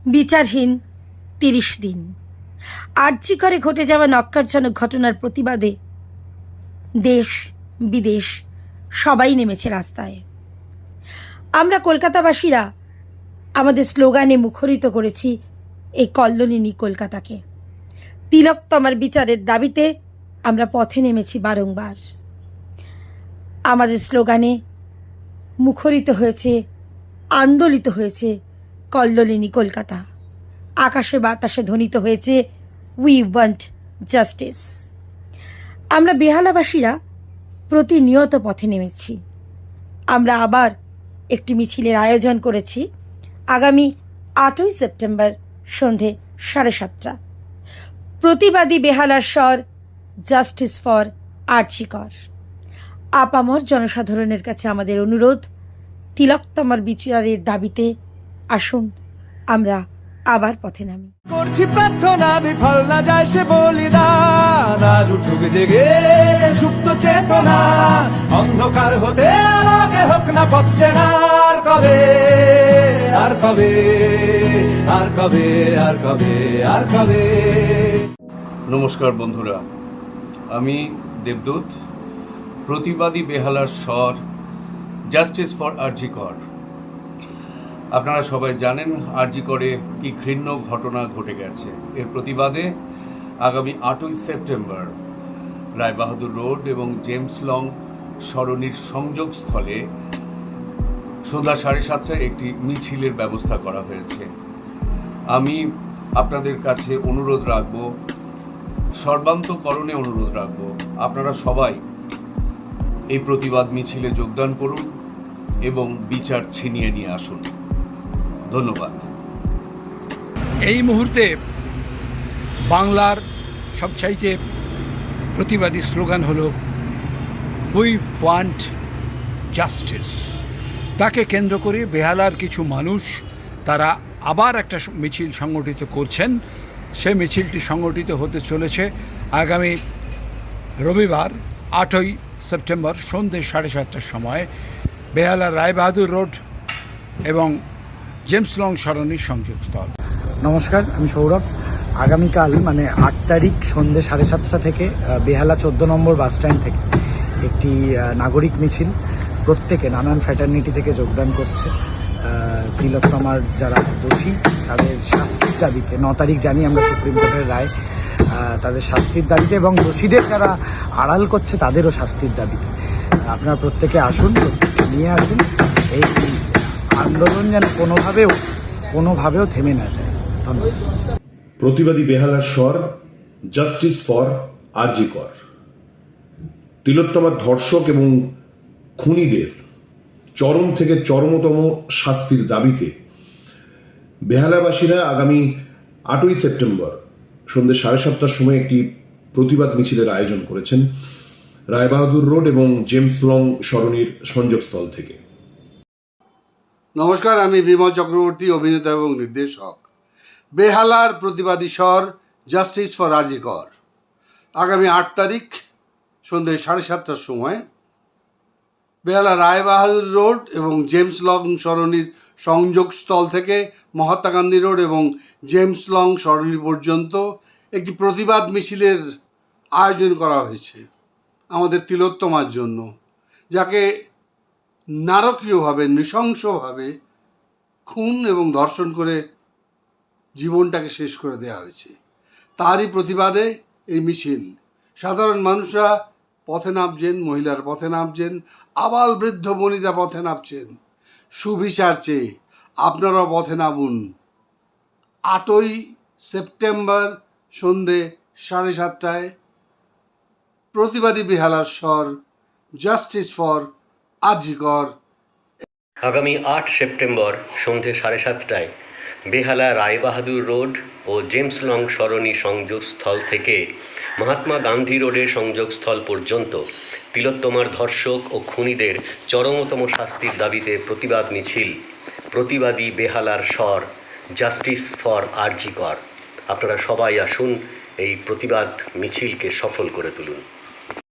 বিচারহীন ৩০ দিন। আরজি করে ঘটে যাওয়া ন্যক্কারজনক ঘটনার প্রতিবাদে দেশ বিদেশ সবাই নেমেছে রাস্তায়। আমরা কলকাতাবাসীরা আমাদের স্লোগানে মুখরিত করেছি এই কল্লোলিনী কলকাতাকে। তিলোত্তমার বিচারের দাবিতে আমরা পথে নেমেছি বারংবার। আমাদের স্লোগানে মুখরিত হয়েছে, আন্দোলিত হয়েছে কল্লোলিনী কলকাতা। আকাশে বাতাসে ধ্বনিত হয়েছে উই ওয়ান্ট জাস্টিস। আমরা বেহালাবাসীরা প্রতিনিয়ত পথে নেমেছি। আমরা আবার একটি মিছিলের আয়োজন করেছি আগামী 8ই সেপ্টেম্বর সন্ধে 7:30। প্রতিবাদী বেহালার স্বর, জাস্টিস ফর আরজি কর। আপামর জনসাধারণের কাছে আমাদের অনুরোধ, তিলোত্তমার বিচারের দাবিতে আসুন আমরা আবার পথে নামি। করছি প্রার্থনা, বিফল না যায় সে বলিদান। আজ উঠুক জেগে সুপ্ত চেতনা, অন্ধকার হতে আলোকে হোক না পথ চেনা। আর কবে, আর কবে, আর কবে, আর কবে, আর কবে। নমস্কার বন্ধুরা, আমি দেবদূত, প্রতিবাদী বেহালার স্বর, জাস্টিস ফর আরজি কর। আপনারা সবাই জানেন আরজি করে কি ঘৃণ্য ঘটনা ঘটে গেছে। এর প্রতিবাদে আগামী 8ই সেপ্টেম্বর রায়বাহাদুর রোড এবং জেমস লং সরণির সংযোগস্থলে সন্ধ্যা 7:30টায় একটি মিছিলের ব্যবস্থা করা হয়েছে। আমি আপনাদের কাছে অনুরোধ রাখব, সর্বান্তকরণে অনুরোধ রাখব, আপনারা সবাই এই প্রতিবাদ মিছিলে যোগদান করুন এবং বিচার ছিনিয়ে নিয়ে আসুন। ধন্যবাদ। এই মুহূর্তে বাংলার সবচাইতে প্রতিবাদী স্লোগান হলো উই ওয়ান্ট জাস্টিস। তাকে কেন্দ্র করে বেহালার কিছু মানুষ তারা আবার একটা মিছিল সংগঠিত করছেন। সে মিছিলটি সংগঠিত হতে চলেছে আগামী রবিবার 8ই সেপ্টেম্বর সন্ধ্যে 7:30টার সময় বেহালা রায়বাহাদুর রোড এবং জেমস লং সরণির সংযোগস্থল। নমস্কার, আমি সৌরভ। আগামীকাল মানে 8 তারিখ সন্ধ্যে 7:30টা থেকে বেহালা 14 নম্বর বাস স্ট্যান্ড থেকে একটি নাগরিক মিছিল প্রত্যেকে নানান ফ্র্যাটার্নিটি থেকে যোগদান করছে। তিলোত্তমার যারা দোষী তাদের শাস্তির দাবিতে 9 তারিখ জানি আমরা সুপ্রিম কোর্টের রায়, তাদের শাস্তির দাবিতে এবং দোষীদের যারা আড়াল করছে তাদেরও শাস্তির দাবিতে আপনারা প্রত্যেকে আসুন, নিয়ে আসুন। এই আন্দোলন যেন কোনোভাবেও থেমে না যায়। ধন্যবাদ। প্রতিবাদী বেহালার স্বর, জাস্টিস ফর আরজি কর। তিলোত্তমার ধর্ষক এবং খুনিদের চরম থেকে চরমতম শাস্তির দাবিতে বেহালাবাসীরা আগামী 8ই সেপ্টেম্বর সন্ধ্যে 7:30টার সময় একটি প্রতিবাদ মিছিলের আয়োজন করেছেন রায়বাহাদুর রোড এবং জেমস লং সরণির সংযোগস্থল থেকে। নমস্কার, আমি বিমল চক্রবর্তী, অভিনেতা এবং নির্দেশক। বেহালার প্রতিবাদী স্বর, জাস্টিস ফর আরজি কর। আগামী 8 তারিখ সন্ধ্যে 7:30টার সময় বেহালা রায়বাহাদুর রোড এবং জেমস লং সরণির সংযোগস্থল থেকে মহাত্মা গান্ধী রোড এবং জেমস লং সরণি পর্যন্ত একটি প্রতিবাদ মিছিলের আয়োজন করা হয়েছে আমাদের তিলোত্তমার জন্য, যাকে নারকীয়ভাবে, নৃশংসভাবে খুন এবং ধর্ষণ করে জীবনটাকে শেষ করে দেওয়া হয়েছে। তারই প্রতিবাদে এই মিছিল। সাধারণ মানুষরা পথে নামছেন, মহিলার পথে নামছেন, আবাল বৃদ্ধ বনিতা পথে নামছেন সুবিচার চেয়ে। আপনারাও পথে নামুন। 8ই সেপ্টেম্বর সন্ধে 7:30টায় প্রতিবাদী বেহালার স্বর, জাস্টিস ফর আরজি কর। আগামী 8 সেপ্টেম্বর সন্ধে 7:30টায় বেহালা রায়বাহাদুর রোড ও জেমস লং সরণি সংযোগস্থল থেকে মহাত্মা গান্ধী রোডের সংযোগস্থল পর্যন্ত তিলোত্তমার ধর্ষক ও খুনিদের চরমতম শাস্তির দাবিতে প্রতিবাদ মিছিল, প্রতিবাদী বেহালার স্বর, জাস্টিস ফর আরজি কর। আপনারা সবাই আসুন, এই প্রতিবাদ মিছিলকে সফল করে তুলুন।